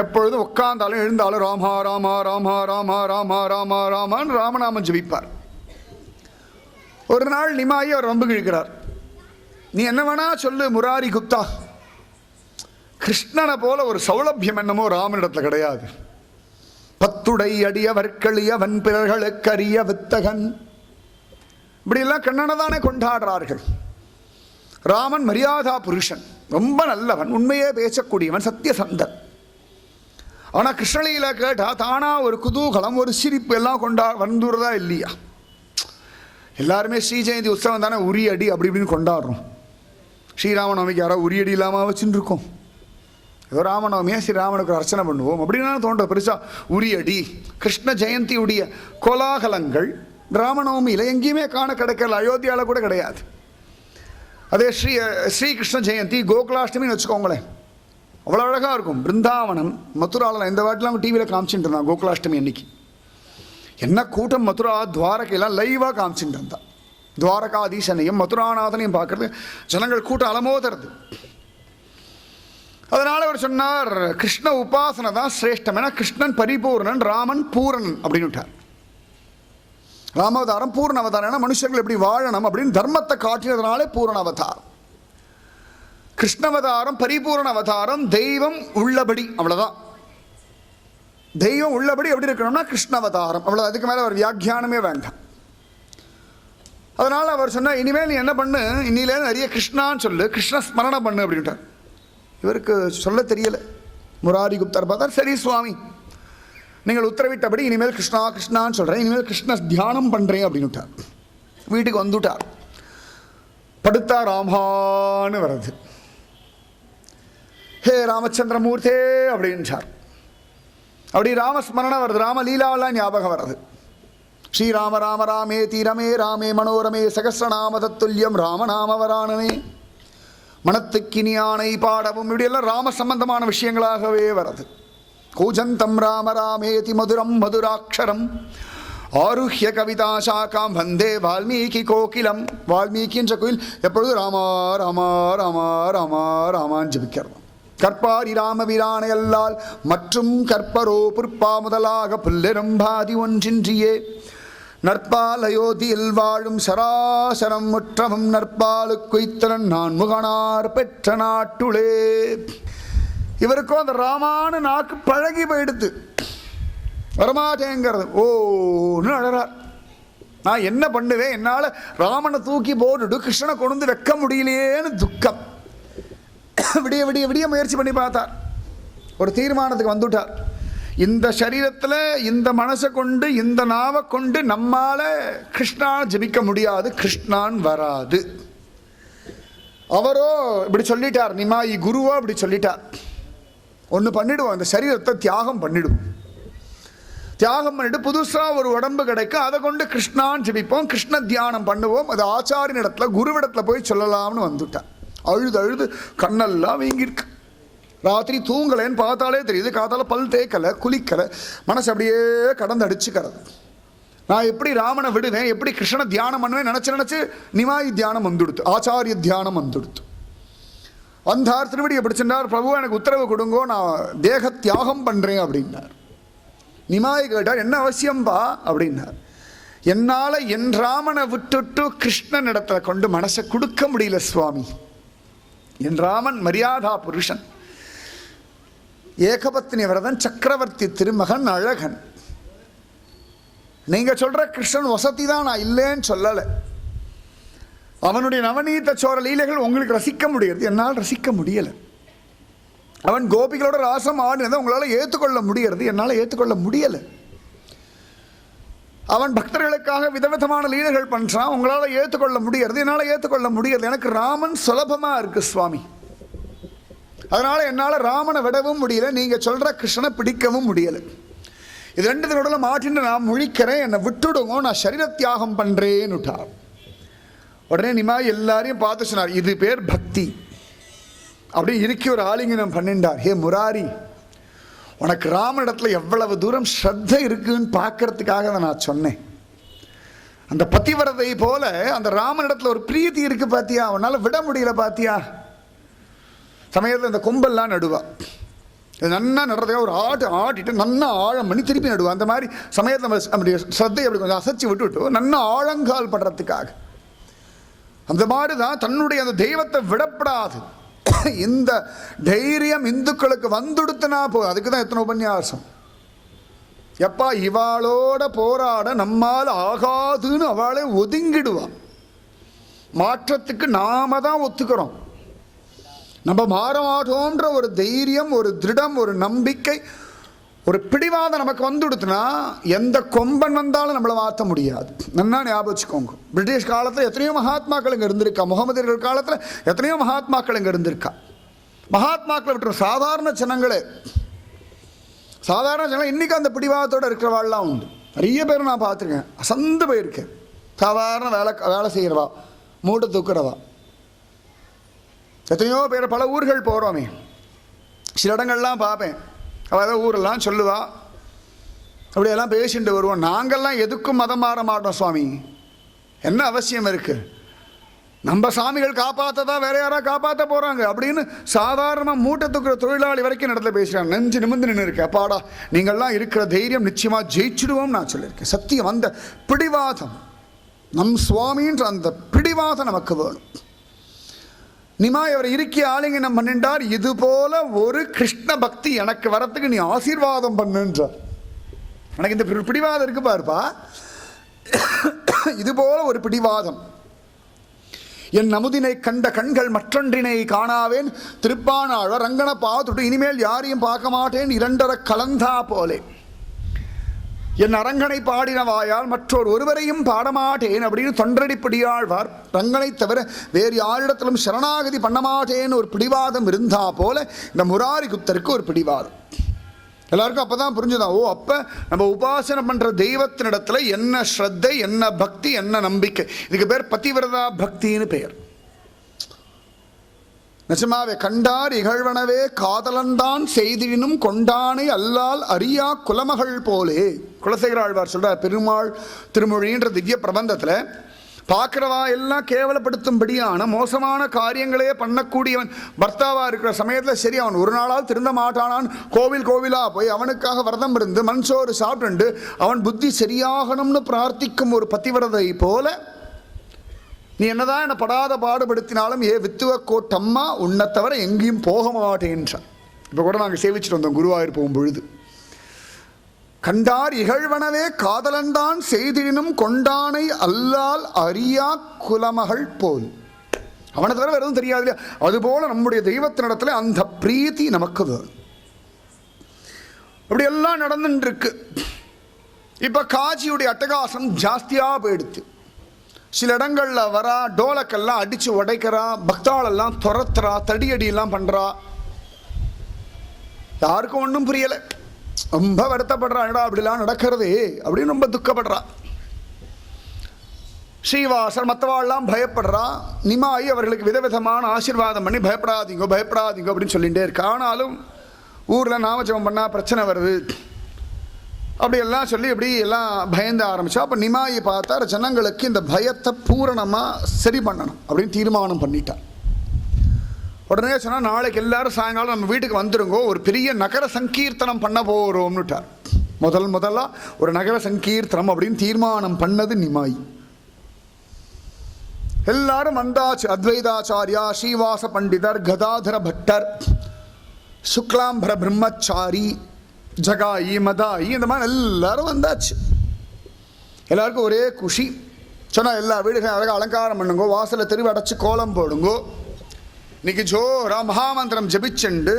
எப்பொழுதும் உட்கார்ந்தாலும் எழுந்தாலும் ராமா ராமா ராமா ராமா ராமா ராமா ராமான்னு ராமநாமம் ஜபிப்பார். ஒரு நாள் நிமாயி அவர் வம்பு கிழிக்கிறார். நீ என்ன வேணா சொல்லு முராரி குப்தா, கிருஷ்ணனை போல ஒரு சௌலபியம் என்னமோ ராமனிடத்தில் கிடையாது. பத்துடை அடியவர்களிய வன் பிறர்களுக்கரிய வித்தகன், இப்படியெல்லாம் கண்ணனை தானே கொண்டாடுறார்கள். ராமன் மரியாதா புருஷன், ரொம்ப நல்லவன், உண்மையே பேசக்கூடியவன், சத்தியசந்தன். ஆனால் கிருஷ்ணலீல கேட்டால் தானா ஒரு குதூகலம், ஒரு சிரிப்பு எல்லாம் வந்துடுறதா இல்லையா? எல்லாருமே ஸ்ரீ ஜெயந்தி உற்சவம் தானே உரியடி அப்படி இப்படின்னு கொண்டாடுறோம். ஸ்ரீராமநவமிக்கு யாராவது உரியடி இல்லாமல் வச்சுட்டு இருக்கோம். ஏதோ ராமநவமியாக ஸ்ரீராமனுக்கு அர்ச்சனை பண்ணுவோம் அப்படின்னு தோன்ற. பெருசாக உரியடி கிருஷ்ண ஜெயந்தியுடைய கோலாகலங்கள் ராமநவமியில் எங்கேயுமே காண கிடைக்கல. அயோத்தியாவில் கூட கிடையாது. அதே ஸ்ரீகிருஷ்ண ஜெயந்தி கோகுலாஷ்டமின்னு வச்சுக்கோங்களேன், அவ்வளோ அழகாக இருக்கும். பிருந்தாவனம் மதுராவில் இந்த வாட்டிலாம் டிவியில் காமிச்சுட்டு இருந்தான். கோகுலாஷ்டமி அன்னைக்கு என்ன கூட்டம்! மதுரா துவாரகையெல்லாம் லைவாக காமிச்சுட்டு இருந்தான். துவாரகாதீசனையும் மதுராநாதனையும் பார்க்கறது ஜனங்கள் கூட்டம் அலமோதுறது. அதனால் அவர் சொன்னார், கிருஷ்ண உபாசனை தான் சிரேஷ்டம். ஏன்னா கிருஷ்ணன் பரிபூர்ணன், ராமன் பூரணன் அப்படின்னு விட்டார். ராமாவதாரம் பூர்ண அவதாரம். ஏன்னா மனுஷர்கள் எப்படி வாழணும் அப்படின்னு தர்மத்தை காட்டினதுனாலே பூரண அவதாரம். கிருஷ்ணவதாரம் பரிபூர்ண அவதாரம், தெய்வம் உள்ளபடி, அவ்வளோதான். தெய்வம் உள்ளபடி எப்படி இருக்கணும்னா கிருஷ்ணவதாரம், அவ்வளோ. அதுக்கு மேலே அவர் வியாக்கியானமே வேண்டாம். அதனால் அவர் சொன்னார், இனிமேல் நீ என்ன பண்ணு, இன்னிலே நிறைய கிருஷ்ணான்னு சொல்லு, கிருஷ்ண ஸ்மரணம் பண்ணு அப்படின்ட்டார். இவருக்கு சொல்ல தெரியலை. முராரி குப்தர் பார்த்தார், சரி சுவாமி, நீங்கள் உத்தரவிட்டபடி இனிமேல் கிருஷ்ணா கிருஷ்ணான்னு சொல்கிறேன், இனிமேல் கிருஷ்ண தியானம் பண்ணுறேன் அப்படின்னுட்டார். வீட்டுக்கு வந்துட்டார். படுத்தா ராமான்னு வருது. ஹே ராமச்சந்திரமூர்த்தே அப்படின்றார். அப்படி ராமஸ்மரணம் வருது, ராமலீலாவெல்லாம் ஞாபகம் வருது. ஸ்ரீராம ராம ராமே தீரமே ராமே மனோரமே சகசிரநாம தத்துல்யம் ராமநாமவராணனே, மனத்துக்கினியானை பாடவும், இப்படியெல்லாம் ராம சம்பந்தமான விஷயங்களாகவே வருது. கூஜந்தம் ராம ராமேதி மதுரம் மதுராட்சரம் ஆருஹ்ய கவிதா சாக்காம் வந்தே வால்மீகி கோகிலம். வால்மீகின்ற கோயில் எப்பொழுது ராமா ராமா ராமா ராமா ராமான் ஜபிக்கிறது. கற்பாரி ராமபிரானை அல்லால் மற்றும் கற்பரோ புற்பா முதலாக புல்லெரும்பாதி ஒன்றின்றியே நற்பால் அயோத்தியில் வாழும் சராசரம் முற்றமும் நற்பாலு குய்த்தலன் நான் முகனார் பெற்ற நாட்டுளே. இவருக்கும் அந்த ராமானு நாக்கு பழகி போயிடுத்து, வரமாட்டேங்கிறது. ஓன்னு அழறார். நான் என்ன பண்ணுவேன், என்னால் ராமனை தூக்கி போட்டுட்டு கிருஷ்ணனை கொண்டு வைக்க முடியலையேன்னு துக்கம். விடிய விடிய விடிய முயற்சி பண்ணி பார்த்தார். ஒரு தீர்மானத்துக்கு வந்துட்டார். இந்த சரீரத்தில் இந்த மனசை கொண்டு இந்த நாவை கொண்டு நம்மால் கிருஷ்ணான் ஜபிக்க முடியாது, கிருஷ்ணான் வராது. அவரோ இப்படி சொல்லிட்டார், நிமாயி குருவோ இப்படி சொல்லிட்டார். ஒன்று பண்ணிடுவோம், இந்த சரீரத்தை தியாகம் பண்ணிடுவோம். தியாகம் பண்ணிட்டு புதுசாக ஒரு உடம்பு கிடைக்கும், அதை கொண்டு கிருஷ்ணான் ஜபிப்போம், கிருஷ்ண தியானம் பண்ணுவோம். அது ஆச்சாரியின் இடத்துல குருவிடத்தில் போய் சொல்லலாம்னு வந்துட்டார். அழுது அழுது கண்ணெல்லாம் வீங்கிருக்கு. ராத்திரி தூங்கலைன்னு பார்த்தாலே தெரியுது. காத்தால பல் தேய்க்கலை, குளிக்கலை, மனசு அப்படியே கடந்து அடிச்சுக்கிறது. நான் எப்படி ராமனை விடுவேன், எப்படி கிருஷ்ணனை தியானம் பண்ணுவேன் நினச்சி நிமாய் தியானம் வந்துடுத்து, ஆச்சாரிய தியானம் வந்துடுத்து. வந்தார், திருவடியை பிடிச்சிருந்தார். பிரபு எனக்கு உத்தரவு கொடுங்கோ, நான் தேக தியாகம் பண்ணுறேன் அப்படின்னார். நிமாய் கேட்டார், என்ன அவசியம்பா அப்படின்னார். என்னால் என் ராமனை விட்டுட்டு கிருஷ்ணன் இடத்துல கொண்டு மனசை கொடுக்க முடியல சுவாமி. என் ராமன் மரியாதா புருஷன், ஏகபத்னி விரதன், சக்கரவர்த்தி திருமகன், அழகன். நீங்க சொல்ற கிருஷ்ணன் வசதி தான், நான் இல்லைன்னு சொல்லலை. அவனுடைய நவநீத சோர லீலைகள் உங்களுக்கு ரசிக்க முடியாது, என்னால் ரசிக்க முடியலை. அவன் கோபிகளோட ராசம் ஆடினதை உங்களால் ஏற்றுக்கொள்ள முடிகிறது, என்னால் ஏற்றுக்கொள்ள முடியலை. அவன் பக்தர்களுக்காக விதவிதமான லீலைகள் பண்ணுறான், உங்களால் ஏற்றுக்கொள்ள முடிகிறது, என்னால் ஏற்றுக்கொள்ள முடியாது. எனக்கு ராமன் சுலபமாக இருக்கு சுவாமி. அதனால் என்னால் ராமனை விடவும் முடியலை, நீங்கள் சொல்கிற கிருஷ்ணனை பிடிக்கவும் முடியலை. இது ரெண்டு தினோட மாட்டின்னு நான் முழிக்கிறேன், என்னை விட்டுடுங்க, நான் சரீர தியாகம் பண்ணுறேன்னுட்டார். உடனே நிமாய் எல்லாரையும் பார்த்து சொன்னார், இது பேர் பக்தி. அப்படி இறுக்கி ஒரு ஆலிங்கனம் பண்ணிண்டார். ஹே முராரி, உனக்கு ராமனிடத்தில் எவ்வளவு தூரம் ஸ்ரத்தை இருக்குன்னு பார்க்கறதுக்காக தான் நான் சொன்னேன். அந்த பதிவிரதை போல அந்த ராமனிடத்தில் ஒரு பிரீத்தி இருக்கு பார்த்தியா, அவனால் விட முடியல பார்த்தியா. சமயத்தில் இந்த கொம்பெல்லாம் நடுவா, நன்னா நடுறதுக்காக ஒரு ஆட்டிட்டு நன்னா ஆழம் பண்ணி திருப்பி நடுவா. அந்த மாதிரி சமயத்தில் நம்ம அப்படி ஸ்ரத்தை அப்படி கொஞ்சம் அசைச்சு விட்டுவிட்டு நன்னா ஆழங்கால் படுறதுக்காக. அந்த மாதிரி தான் தன்னுடைய அந்த தெய்வத்தை விடப்படாது. இந்த தைரியம் இந்துக்களுக்கு வந்துடுத்துனா அதுக்கு தான் எத்தனை உபன்யாசம். எப்பா இவாளோட போராட நம்மால் ஆகாதுன்னு அவளே ஒதுங்கிடுவான். மாற்றத்துக்கு நாம தான் ஒத்துக்கிறோம். நம்ம மாற மாட்டோன்ற ஒரு தைரியம், ஒரு திருடம், ஒரு நம்பிக்கை, ஒரு பிடிவாதம் நமக்கு வந்துடுத்துனா எந்த கொம்பன் வந்தாலும் நம்மளை மாற்ற முடியாது. நல்லா ஞாபகம் வச்சுக்கோங்க. பிரிட்டிஷ் காலத்தில் எத்தனையோ மகாத்மாக்கள் இங்கே இருந்திருக்கா, முகமதியர்கள் காலத்தில் எத்தனையோ மகாத்மாக்கள் இங்கே இருந்திருக்கா. மகாத்மாக்களை விட்டு சாதாரண ஜனங்களே, சாதாரண ஜனங்கள் இன்றைக்கி அந்த பிடிவாதத்தோடு இருக்கிறவாள்லாம் உண்டு. நிறைய பேர் நான் பார்த்துருக்கேன், அசந்து போயிருக்கேன். சாதாரண வேலை செய்கிறவா, மூட்டை தூக்குறவா. எத்தனையோ பேர் பல ஊர்கள் போகிறோமே, சில இடங்கள்லாம் பார்ப்பேன். அவள் ஊரெல்லாம் சொல்லுவா, அப்படியெல்லாம் பேசிட்டு வருவோம். நாங்கள்லாம் எதுக்கும் மதம் மாற மாட்டோம் சுவாமி, என்ன அவசியம் இருக்குது, நம்ம சாமிகள் காப்பாற்றதான் வேற யாராவது காப்பாற்ற போகிறாங்க அப்படின்னு சாதாரணமாக மூட்டை தூக்குற தொழிலாளி வரைக்கும் இடத்துல பேசுகிறாங்க. நெஞ்சு நிமிந்து நின்று இருக்கு. அப்பாடா நீங்கள்லாம் இருக்கிற தைரியம் நிச்சயமாக ஜெயிச்சிடுவோம் நான் சொல்லியிருக்கேன். சத்தியம், அந்த பிடிவாதம், நம் சுவாமின்ற அந்த பிடிவாதம் நமக்கு வேணும். நிமாய் அவரை இறுக்கி ஆலிங்கனம் பண்ணிட்டார். இது போல ஒரு கிருஷ்ண பக்தி எனக்கு வரத்துக்கு நீ ஆசீர்வாதம் பண்ணுன்றார். எனக்கு இந்த பிடிவாதம் இருக்கு பாருப்பா, இது போல ஒரு பிடிவாதம். என் அமுதினை கண்ட கண்கள் மற்றொன்றினை காணாவேன், திருப்பானாழ்வார் ரங்கனை பார்த்துட்டு இனிமேல் யாரையும் பார்க்க மாட்டேன், இரண்டரை கலந்தா போலே. என் அரங்கனை பாடின வாயால் மற்றொரு ஒருவரையும் பாடமாட்டேன் அப்படின்னு தொண்டடிப்படியாழ்வார். ரங்கனை தவிர வேறு யாரிடத்திலும் சரணாகதி பண்ண மாட்டேன்னு ஒரு பிடிவாதம் இருந்தா போல இந்த முராரி குப்தருக்கு ஒரு பிடிவாதம். எல்லாருக்கும் அப்போ தான் புரிஞ்சுதான், ஓ அப்போ நம்ம உபாசனை பண்ணுற தெய்வத்தினிடத்தில் என்ன ஸ்ரத்தை, என்ன பக்தி, என்ன நம்பிக்கை. இதுக்கு பேர் பதிவிரதா பக்தின்னு பெயர். நிஜமாவே கண்டார் இகழ்வனவே காதலன்தான் செய்தினும் கொண்டானை அல்லால் அறியா குலமகள் போலே. குலசேகர ஆழ்வார் சொல்கிறார் பெருமாள் திருமொழின்ற திவ்ய பிரபந்தத்தில். பார்க்குறவா எல்லாம் கேவலப்படுத்தும்படியான மோசமான காரியங்களே பண்ணக்கூடியவன் பர்த்தாவாக இருக்கிற சமயத்தில் சரி அவன் ஒரு நாளால் திருந்த மாட்டானான், கோவிலாக போய் அவனுக்காக விரதம் இருந்து மண்சோறு சாப்பிட்டு அவன் புத்தி சரியாகணும்னு பிரார்த்திக்கும் ஒரு பதிவிரதை போல நீ என்னதான் என்னை படாத பாடுபடுத்தினாலும் ஏ வித்துவ கோட்டம்மா உன்னை தவிர எங்கேயும் போக மாட்டேன்றான். இப்போ கூட நாங்கள் சேவிச்சுட்டு வந்தோம் குருவாயூர் போகும்பொழுது. கண்டார் இகழ்வனவே காதலன்தான் செய்தினும் கொண்டானை அல்லால் அறியா குலமகள் போல். அவனை தவிர வேறு எதுவும் தெரியாது இல்லையா. அதுபோல நம்முடைய தெய்வத்தினிடத்துல அந்த பிரீத்தி நமக்கு வேணும். அப்படி எல்லாம் நடந்துருக்கு. இப்போ காஜியுடைய அட்டகாசம் ஜாஸ்தியாக போயிடுச்சு. சில இடங்களில் வரா, டோலக்கெல்லாம் அடித்து உடைக்கிறா, பக்தாளெல்லாம் துரத்துறா, தடியடியெல்லாம் பண்ணுறா. யாருக்கும் ஒன்றும் புரியலை, ரொம்ப வருத்தப்படுறா. என்னடா அப்படிலாம் நடக்கிறதே அப்படின்னு ரொம்ப துக்கப்படுறா. ஸ்ரீவாசர் மற்றவாள்லாம் பயப்படுறா. நிமாயி அவர்களுக்கு விதவிதமான ஆசீர்வாதம் பண்ணி பயப்படாதீங்க பயப்படாதீங்க அப்படின்னு சொல்லிகிட்டே இருக்கு. ஆனாலும் ஊரில் நாமஜபம் பண்ணால் பிரச்சனை வருது அப்படியெல்லாம் சொல்லி இப்படி எல்லாம் பயந்து ஆரம்பித்தா. அப்போ நிமாயை பார்த்தார், ஜனங்களுக்கு இந்த பயத்தை பூரணமாக சரி பண்ணணும் அப்படின்னு தீர்மானம் பண்ணிட்டார். உடனே சொன்னால், நாளைக்கு எல்லாரும் சாயங்காலம் நம்ம வீட்டுக்கு வந்துருங்கோ, ஒரு பெரிய நகர சங்கீர்த்தனம் பண்ண போகிறோம்னுட்டார். முதலாக ஒரு நகர சங்கீர்த்தனம் அப்படின்னு தீர்மானம் பண்ணது நிமாய். எல்லாரும் வந்தாச்சு. அத்வைதாச்சாரியா, ஸ்ரீவாச பண்டிதர், கதாதர பட்டர், சுக்லாம்பர பிரம்மச்சாரி, ஜகாயி, மதாயி, இந்த மாதிரி எல்லாரும் வந்தாச்சு. எல்லாருக்கும் ஒரே குஷி. சொன்னால் எல்லா வீடுகளும் அழகாக அலங்காரம் பண்ணுங்கோ, வாசலை தெருவு அடைச்சி கோலம் போடுங்கோ, இன்னைக்கு ஜோரா மகாமந்திரம் ஜபிச்சுண்டு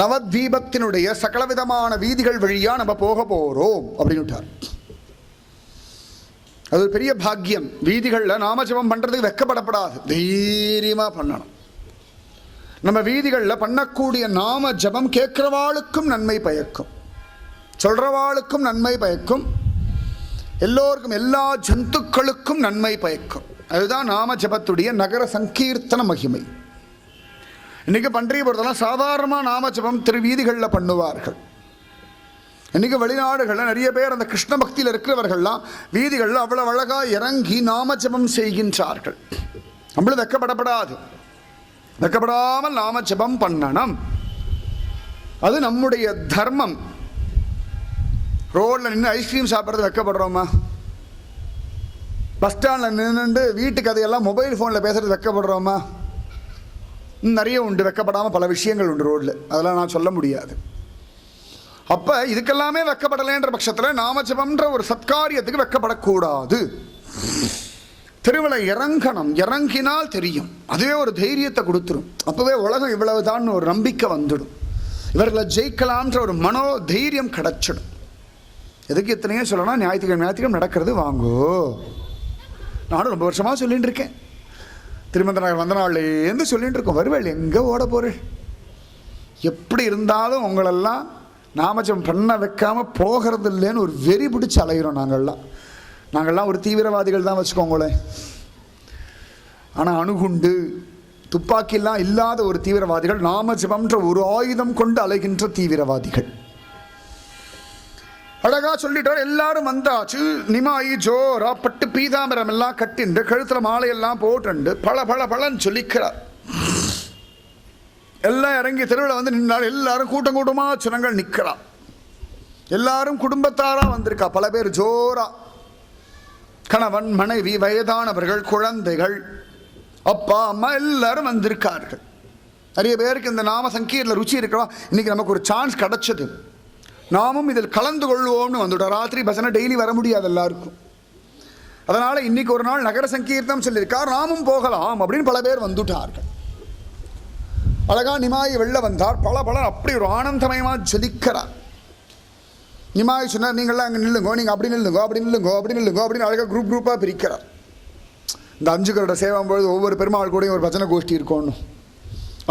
நவத்வீபத்தினுடைய சகலவிதமான வீதிகள் வழியாக நம்ம போக போகிறோம் அப்படின்னுட்டார். அது ஒரு பெரிய பாக்கியம். வீதிகளில் நாமஜபம் பண்ணுறதுக்கு வெக்கப்படப்படாது, தைரியமாக பண்ணணும். நம்ம வீதிகளில் பண்ணக்கூடிய நாம ஜபம் கேட்குறவாளுக்கும் நன்மை பயக்கும், சொல்கிறவாளுக்கும் நன்மை பயக்கும், எல்லோருக்கும் எல்லா ஜந்துக்களுக்கும் நன்மை பயக்கும். அதுதான் நாம ஜபத்துடைய நகர சங்கீர்த்தன மகிமை. இன்றைக்கி பன்றியபுரத்தெல்லாம் சாதாரணமாக நாம ஜபம் திருவீதிகளில் பண்ணுவார்கள். இன்றைக்கி வெளிநாடுகளில் நிறைய பேர் அந்த கிருஷ்ண பக்தியில் இருக்கிறவர்கள்லாம் வீதிகளில் அவ்வளோ அழகாக இறங்கி நாம ஜபம் செய்கின்றார்கள். நம்மளும் வெக்கப்படப்படாது, வெக்கப்படாமல் நாம ஜபம் பண்ணணும். அது நம்முடைய தர்மம். ரோடில் நின்று ஐஸ்கிரீம் சாப்பிட்றது வெக்கப்படுறோமா? பஸ் ஸ்டாண்டில் நின்றுட்டு வீட்டுக்கு அதையெல்லாம் மொபைல் ஃபோனில் பேசுகிறது வெக்கப்படுறோமா? நிறைய உண்டு, வெக்கப்படாமல் பல விஷயங்கள் உண்டு ரோடில், அதெல்லாம் நான் சொல்ல முடியாது. அப்போ இதுக்கெல்லாமே வெக்கப்படலைன்ற பட்சத்தில் நாமஜபம்ன்ற ஒரு சத்காரியத்துக்கு வெக்கப்படக்கூடாது. தெருவில் இறங்கணும், இறங்கினால் தெரியும், அதுவே ஒரு தைரியத்தை கொடுத்துரும். அப்போவே உலகம் இவ்வளவுதான் ஒரு நம்பிக்கை வந்துடும், இவர்களை ஜெயிக்கலாம்ன்ற ஒரு மனோ தைரியம் கிடச்சிடும். எதுக்கு எத்தனையோ சொல்லணும், ஞாயிற்றுக்கிழமை நடக்கிறது வாங்கோ. நானும் ரொம்ப வருஷமாக சொல்லிகிட்டு இருக்கேன், திருமந்த நகர் வந்த நாள்லேருந்து சொல்லிகிட்டு இருக்கோம். வருவேள் எங்கே ஓட போகிறேன்? எப்படி இருந்தாலும் உங்களெல்லாம் நாமஜபம் பண்ண வைக்காமல் போகிறது இல்லைன்னு ஒரு வெறி பிடிச்சி அலைகிறோம். நாங்கள்லாம் ஒரு தீவிரவாதிகள் தான் வச்சுக்கோங்களேன். ஆனால் அணுகுண்டு துப்பாக்கிலாம் இல்லாத ஒரு தீவிரவாதிகள், நாமஜபம்ன்ற ஒரு ஆயுதம் கொண்டு அலைகின்ற தீவிரவாதிகள். அழகா சொல்லிட்டார். எல்லாரும் வந்தாச்சு. நிமாயி ஜோரா பட்டு பீதாம்பரம் எல்லாம் கட்டிண்டு கழுத்தில் மாலையெல்லாம் போட்டுண்டு பழன்னு சொல்லிக்கிறார். எல்லாம் இறங்கி தெருவில் வந்து நின்றால் எல்லாரும் கூட்டமாக ஜனங்கள் நிற்கிறா. எல்லாரும் குடும்பத்தாராக வந்திருக்கா. பல பேர் ஜோரா, கணவன் மனைவி, வயதானவர்கள், குழந்தைகள், அப்பா அம்மா எல்லாரும் வந்திருக்கார்கள். நிறைய பேருக்கு இந்த நாம சங்கீர்ல ருச்சி இருக்கிறவா இன்னைக்கு நமக்கு ஒரு சான்ஸ் கிடைச்சது, நாமும் இதில் கலந்து கொள்வோம்னு வந்துட்டோம். ராத்திரி பசனை டெய்லி வர முடியாது எல்லாருக்கும். அதனால் இன்னைக்கு ஒரு நாள் நகர சங்கீர்த்தம் சொல்லியிருக்கார், நாமும் போகலாம் அப்படின்னு பல பேர் வந்துட்டார்கள். அழகா நிமாய் வெளில வந்தார். பல அப்படி ஒரு ஆனந்தமயமாக ஜொலிக்கிறார். நிமாய் சொன்னார், நீங்கள்லாம் அங்கே நில்லுங்கோ, நீங்கள் அப்படி நில்லுங்கோ, அப்படி நில்லுங்கோ, அப்படி நில்லுங்கோ அப்படின்னு அழகாக குரூப்பாக பிரிக்கிறார். இந்த 5 கருட சேவம் பொழுது ஒவ்வொரு பெருமாள் கூடயும் ஒரு பஜனை கோஷ்டி இருக்கணும்.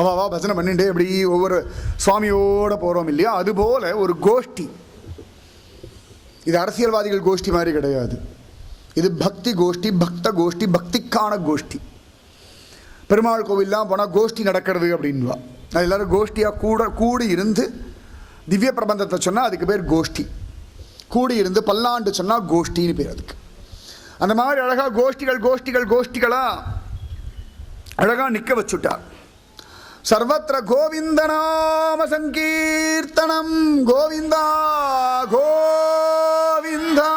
அவாவா பஜனை பண்ணிட்டு இப்படி ஒவ்வொரு சுவாமியோடு போகிறோம் இல்லையா, அதுபோல் ஒரு கோஷ்டி. இது அரசியல்வாதிகள் கோஷ்டி மாதிரி கிடையாது, இது பக்தி கோஷ்டி, பக்த கோஷ்டி, பக்திக்கான கோஷ்டி. பெருமாள் கோவில்லாம் போனால் கோஷ்டி நடக்கிறது அப்படின்வா. அது எல்லோரும் கோஷ்டியாக கூடி இருந்து திவ்ய பிரபந்தத்தை சொன்னால் அதுக்கு பேர் கோஷ்டி. கூடி இருந்து பல்லாண்டு சொன்னால் கோஷ்டின்னு பேர் அதுக்கு. அந்த மாதிரி அழகாக கோஷ்டிகளாக அழகாக நிற்க வச்சுட்டார். சர்வத்திர கோவிந்தநாம சங்கீர்த்தனம், கோவிந்தா கோவிந்தா.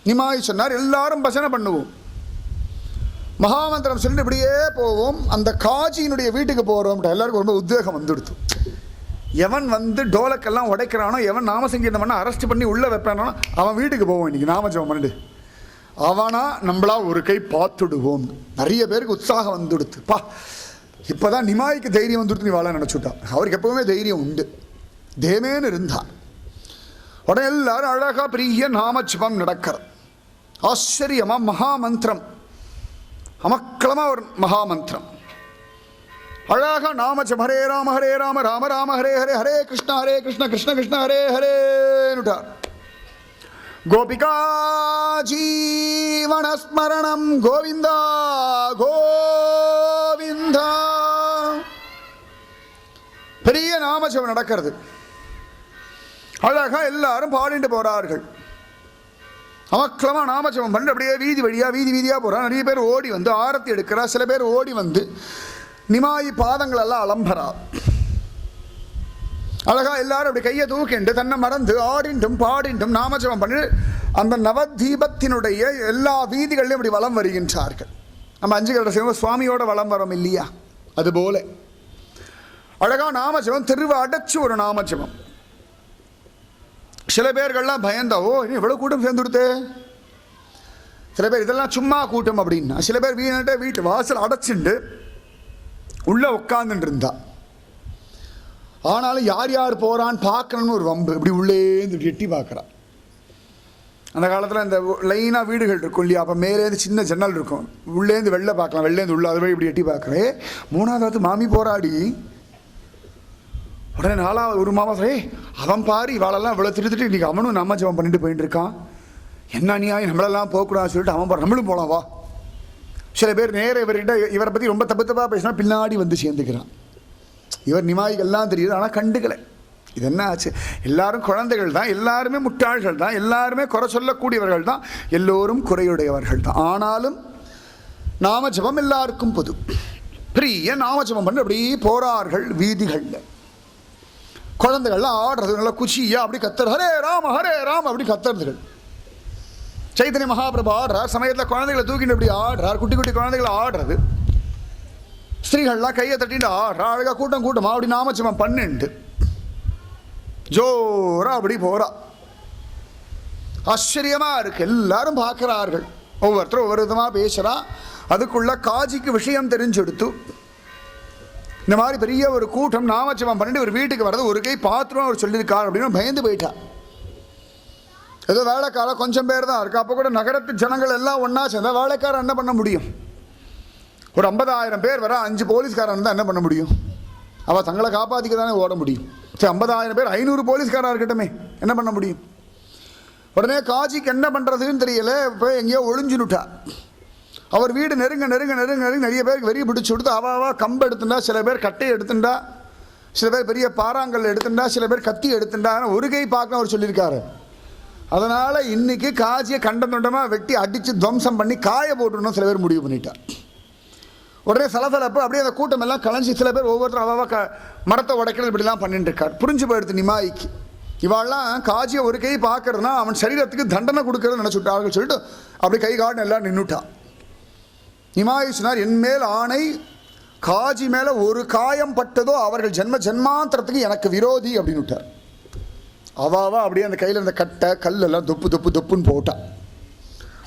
நிமாய் சொன்னார், எல்லாரும் பஜனை பண்ணுவோம், மகாமந்திரம் சொல்லிட்டு இப்படியே போவோம், அந்த காஜியினுடைய வீட்டுக்கு போகிறோம். எல்லாருக்கும் ரொம்ப உத்வேகம் வந்துடுது. எவன் வந்து டோலக்கெல்லாம் உடைக்கிறானோ, எவன் நாமசங்கீர்த்தம் பண்ண அரெஸ்ட் பண்ணி உள்ளே வைப்பானோ அவன் வீட்டுக்கு போவோம். இன்றைக்கி நாமஜபம் பண்ணிட்டு அவனா நம்மளா ஒரு கை பார்த்துடுவோம். நிறைய பேருக்கு உற்சாகம் வந்துடுத்து. இப்போ தான் நிமாய்க்கு தைரியம் வந்துடுத்து, நீ வாழ நினச்சுட்டான். அவருக்கு எப்பவுமே தைரியம் உண்டு, தேமேன்னு இருந்தான். உடனே எல்லாரும் அழகாக பெரிய நாமஜபம் நடக்கிறது. ஆச்சரியமாக மகாமந்திரம், அமக்களமாக ஒரு மகாமந்திரம். அழகாக நாமஜபம், ஹரே ராம ராம ராம ஹரே ஹரே, ஹரே கிருஷ்ண கிருஷ்ண கிருஷ்ண ஹரே ஹரேன்னுட்டார். கோபிகா ஜீவனஸ்மரணம் கோவிந்தா கோவிந்தா. பெரிய நாமஜபம் நடக்கிறது. அழகா எல்லாரும் பாடிட்டு போறார்கள். அமக்களமா நாமஜபம் பண்ணி அப்படியே வீதி வீதியா போறா. நிறைய பேர் ஓடி வந்து ஆரத்தி எடுக்கிறா. சில பேர் ஓடி வந்து நிமாயி பாதங்கள் எல்லாம் அலம்பரா. அழகா எல்லாரும் அப்படி கையை தூக்கிண்டு தன்னை மறந்து ஆடிண்டும் பாடிண்டும் நாமஜபம் பண்ணி அந்த நவதீபத்தினுடைய எல்லா வீதிகளிலும் இப்படி வலம் வருகின்றார்கள். நம்ம 5 கலர் செய்வோம், சுவாமியோட வலம் வரோம் இல்லையா? அதுபோல அழகா நாமஜபம், திருவ அடைச்சு ஒரு நாமஜபம். சில பேர்கள்லாம் பயந்தா, ஓ இவ்வளவு கூட்டம் சேர்ந்து கொடுத்தே. சில பேர் இதெல்லாம் சும்மா கூட்டம் அப்படின்னா. சில பேர் வீட்டு வாசல் அடைச்சுண்டு உள்ள உட்காந்துட்டு இருந்தா. ஆனாலும் யார் யார் போறான்னு பார்க்கணும்னு ஒரு வம்பு. இப்படி உள்ளேந்து எட்டி பார்க்குறான். அந்த காலத்தில் இந்த லைனாக வீடுகள் இருக்கும் இல்லையா? அப்போ மேலேருந்து சின்ன ஜன்னல் இருக்கும். உள்ளேந்து வெளில பார்க்கலாம், வெளிலேருந்து உள்ள. அது வழி இப்படி எட்டி பார்க்குறேன். 3வது மாமி போராடி. உடனே 4வது ஒரு மாமா சொல்ல, அவன் பாரு இவாளெல்லாம் இவ்வளோ திட்டு இன்றைக்கி அவனும் நாமஜபம் பண்ணிட்டு போயிட்டு இருக்கான். என்ன அநியாயம், நம்மளெல்லாம் போகக்கூடாதுன்னு சொல்லிட்டு அவன் போகிற, நம்மளும் போகலாம் வா. சில பேர் நேர இவர்கிட்ட இவரை பற்றி ரொம்ப தப்பாக பேசினா பின்னாடி வந்து சேர்ந்துக்கிறான். இவர் நிமாய்கள்லாம் தெரியுது, ஆனால் கண்டுக்கலை. இது என்ன ஆச்சு? எல்லாரும் குழந்தைகள் தான், எல்லாருமே முட்டாள்கள் தான், எல்லாருமே குறை சொல்லக்கூடியவர்கள் தான், எல்லோரும் குறையுடையவர்கள் தான். ஆனாலும் நாமஜபம் எல்லாருக்கும் பொது. பிரிய நாமஜபம் பண்ணி அப்படி போறார்கள் வீதிகளில். குழந்தைகள்லாம் ஆடுறது, நல்லா குச்சியா அப்படி கத்துறது, ஹரே ராம் அப்படி கத்துறதுகள். சைத்தன்ய மகாபிரபு ஆடுறார் சமயத்தில் குழந்தைகளை தூக்கிட்டு அப்படி ஆடுறார். குட்டி குட்டி குழந்தைகளை ஆடுறது. ஸ்திரீகள்லாம் கையை தட்டிட்டு ஆடுறா. அழகா கூட்டமா அப்படி நாமஜபம் பண்ணிண்டு ஜோரா அப்படி போறா. ஆச்சரியமா இருக்கு. எல்லாரும் பார்க்கிறார்கள். ஒவ்வொருத்தரும் ஒவ்வொரு விதமாக பேசுறா. அதுக்குள்ள காஜிக்கு விஷயம் தெரிஞ்செடுத்து இந்த மாதிரி பெரிய ஒரு கூட்டம் நாமஜபம் பண்ணிட்டு ஒரு வீட்டுக்கு வர்றது, ஒரு கை பாத்திரம் அவர் சொல்லியிருக்கார் அப்படின்னு பயந்து போயிட்டா. ஏதோ வேலைக்கார கொஞ்சம் பேர் தான் இருக்கு. அப்போ கூட நகரத்து ஜனங்கள் எல்லாம் ஒன்றா சேர்ந்தா வேலைக்காரன் என்ன பண்ண முடியும்? ஒரு 50,000 பேர் வர 5 போலீஸ்காரன் தான் என்ன பண்ண முடியும்? அவள் தங்களை காப்பாற்றிக்க தானே ஓட முடியும். சரி, 50,000 பேர் 500 போலீஸ்காராக இருக்கட்டுமே, என்ன பண்ண முடியும்? உடனே காஜிக்கு என்ன பண்ணுறதுன்னு தெரியல. இப்போ எங்கேயோ ஒளிஞ்சுனுட்டா. அவர் வீடு நெருங்க நிறைய பேருக்கு வெறி பிடிச்சி கொடுத்து அவா கம்பு எடுத்துட்டா, சில பேர் கட்டையை எடுத்துட்டா, சில பேர் பெரிய பாறாங்கல் எடுத்துட்டா, சில பேர் கத்தி எடுத்துட்டா. ஒரு கை பார்க்க அவர் சொல்லியிருக்காரு. அதனால் இன்னைக்கு காஜியை கண்டமாக வெட்டி அடித்து துவம்சம் பண்ணி காய போட்டுடணும் சில பேர் முடிவு பண்ணிட்டார். உடனே சலசலப்பு அப்படியே அந்த கூட்டம் எல்லாம் கலைஞ்சி சில பேர் ஒவ்வொருத்தரும் அவாவா மரத்தை உடைக்கிறது இப்படிலாம் பண்ணிட்டு இருக்கார். புரிஞ்சு போயிடுது நிமாய்க்கு. இவாள்லாம் காஜியை ஒரு கை பார்க்கறதுனா அவன் சரீரத்துக்கு தண்டனை கொடுக்கறது நினச்சுட்டார்கள் சொல்லிட்டு அப்படி கை காட்டு எல்லாம் நின்றுட்டான். நிமாய் சொன்னார், என் மேல் ஆணை, காஜி மேலே ஒரு காயம் பட்டதோ அவர்கள் ஜென்மாந்திரத்துக்கு எனக்கு விரோதி அப்படின்னு விட்டார். அவாவா அப்படியே அந்த கையில் இருந்த கட்டை கல்லெல்லாம் தொப்புன்னு போட்டான்.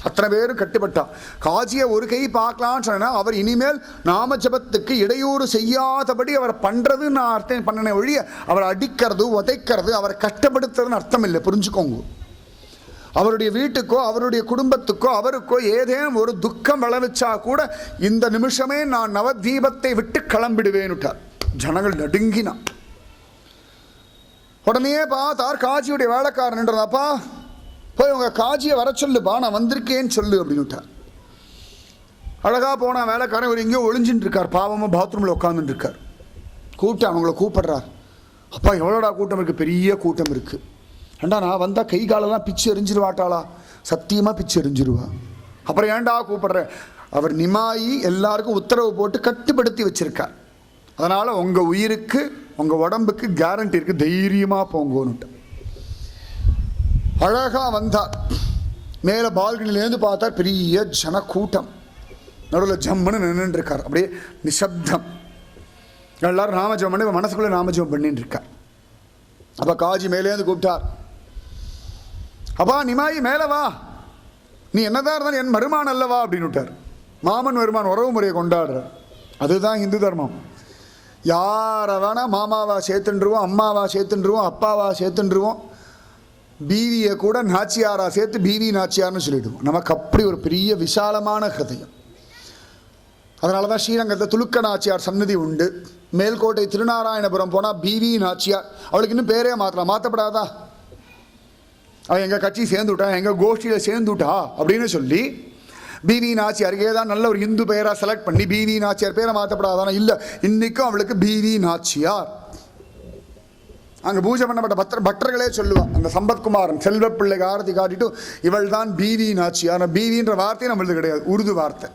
அத்தனை பேரும் கட்டுப்பட்டான். காஜியை ஒரு கை பார்க்கலான்னு சொன்னா அவர் இனிமேல் நாமஜபத்துக்கு இடையூறு செய்யாதபடி அவர் பண்ணுறதுன்னு நான் அர்த்தம் பண்ணனே ஒழிய அவர் அடிக்கிறது உதைக்கிறது அவரை கஷ்டப்படுத்துறதுன்னு அர்த்தம் இல்லை. புரிஞ்சுக்கோங்க. அவருடைய வீட்டுக்கோ அவருடைய குடும்பத்துக்கோ அவருக்கோ ஏதேனும் ஒரு துக்கம் விளைவிச்சா கூட இந்த நிமிஷமே நான் நவதீபத்தை விட்டு கிளம்பிடுவேன்னுட்டார். ஜனங்கள் நடுங்கினான். உடனே பார்த்தார் காஜியுடைய வேலைக்காரன், அப்பா போய் உங்கள் காஜியை வர சொல்லுப்பா, நான் வந்திருக்கேன்னு சொல்லு அப்படின்னுட்டார். அழகாக போனால் வேலைக்காரன் இவர் எங்கேயோ ஒளிஞ்சின்னு இருக்கார். பாவமாக பாத்ரூமில் உட்காந்துட்டு இருக்கார். கூப்பிட்டு அவங்கள கூப்பிடுறார். அப்பா எவ்வளோடா கூட்டம் இருக்குது? பெரிய கூட்டம் இருக்குது. ஏண்டா நான் வந்தால் கை காலெல்லாம் பிச்சு எரிஞ்சிருவாட்டாளா? சத்தியமாக பிச்சு எரிஞ்சிருவா. அப்புறம் ஏண்டா கூப்பிடுறேன்? அவர் நிமாயி எல்லாருக்கும் உத்தரவு போட்டு கட்டுப்படுத்தி வச்சிருக்கார். அதனால் உங்கள் உயிருக்கு உங்கள் உடம்புக்கு கேரண்டி இருக்குது, தைரியமாக போங்கன்னுட்டு. அழகாக வந்தார். மேலே பால்கனிலேருந்து பார்த்தார் பெரிய ஜன கூட்டம். நடுவில் ஜம்முன்னு நின்றுருக்கார். அப்படியே நிசப்தம். எல்லாரும் நாமஜபம் பண்ணி மனசுக்குள்ளே நாமஜபம் பண்ணிட்டு இருக்கார். அப்போ காஜி மேலேருந்து கூப்பிட்டார், அப்பா நிமாயி மேலே வா, நீ என்னதான் இருந்தாலும் என் மருமான் அல்லவா அப்படின்னு விட்டார். மாமன் வருமான் உறவு முறையை கொண்டாடுறார். அதுதான் இந்து தர்மம். யாரை வேணால் மாமாவா சேர்த்துன்றுவோம், அம்மாவா சேர்த்துன்றுவோம், அப்பாவா சேர்த்துன்றுவோம், பீவியை கூட நாச்சியாரா சேர்த்து பீவி நாச்சியார்னு சொல்லிவிடுவோம். நமக்கு அப்படி ஒரு பெரிய விசாலமான ஹிருதயம். அதனால தான் ஸ்ரீரங்கத்தில் துலுக்க நாச்சியார் சன்னதி உண்டு. மேல்கோட்டை திருநாராயணபுரம் போனால் பீவி நாச்சியார். அவளுக்கு இன்னும் பேரே மாற்றலாம், மாற்றப்படாதா? அவன் எங்கள் கட்சி சேர்ந்துவிட்டான், எங்கள் கோஷ்டியில் சேர்ந்துட்டா அப்படின்னு சொல்லி பிவி நாச்சியாருக்கு ஏதாவது நல்ல ஒரு இந்து பெயராக செலக்ட் பண்ணி பிவி நாச்சியார் பேரை மாற்றப்படாதானா? இல்லை, இன்றைக்கும் அவளுக்கு பிவி நாச்சியார். அங்கே பூஜை பண்ணப்பட்ட பக்தர்களே சொல்லுவான், அந்த சம்பத்குமாரன் செல்வ பிள்ளைக்கு ஆரத்தி காட்டிட்டு இவள் தான் பிவி நாச்சியார். பிவின்ற வார்த்தையே நம்மளுக்கு கிடையாது, உருது வார்த்தை.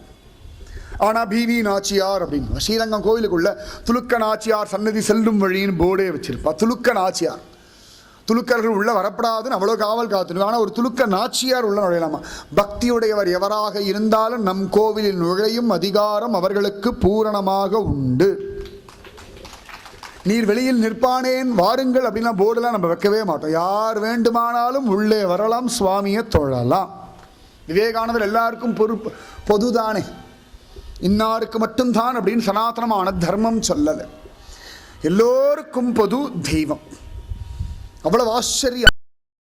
ஆனால் பிவி நாச்சியார் அப்படின்னு ஸ்ரீரங்கம் கோயிலுக்குள்ள துலுக்க நாச்சியார் சன்னதி செல்லும் வழின்னு போர்டே வச்சிருப்பா. துலுக்க நாச்சியார், துலுக்கர்கள் உள்ள வரப்படாதுன்னு அவ்வளோ காவல் காத்துருக்கும். ஆனால் ஒரு துலுக்க நாச்சியார் உள்ள நுழையலாமா? பக்தியுடையவர் எவராக இருந்தாலும் நம் கோவிலில் நுழையும் அதிகாரம் அவர்களுக்கு பூரணமாக உண்டு. நீர் வெளியில் நிற்பானேன் வாருங்கள் அப்படின்னா போர்டெல்லாம் நம்ம வைக்கவே மாட்டோம். யார் வேண்டுமானாலும் உள்ளே வரலாம், சுவாமியை தொழலாம். விவேகானந்தர் எல்லாருக்கும் பொதுதானே, இன்னாருக்கு மட்டும்தான் அப்படின்னு சனாதனமான தர்மம் சொல்லலை. எல்லோருக்கும் பொது தெய்வம். அவ்வளவு ஆச்சரியம்.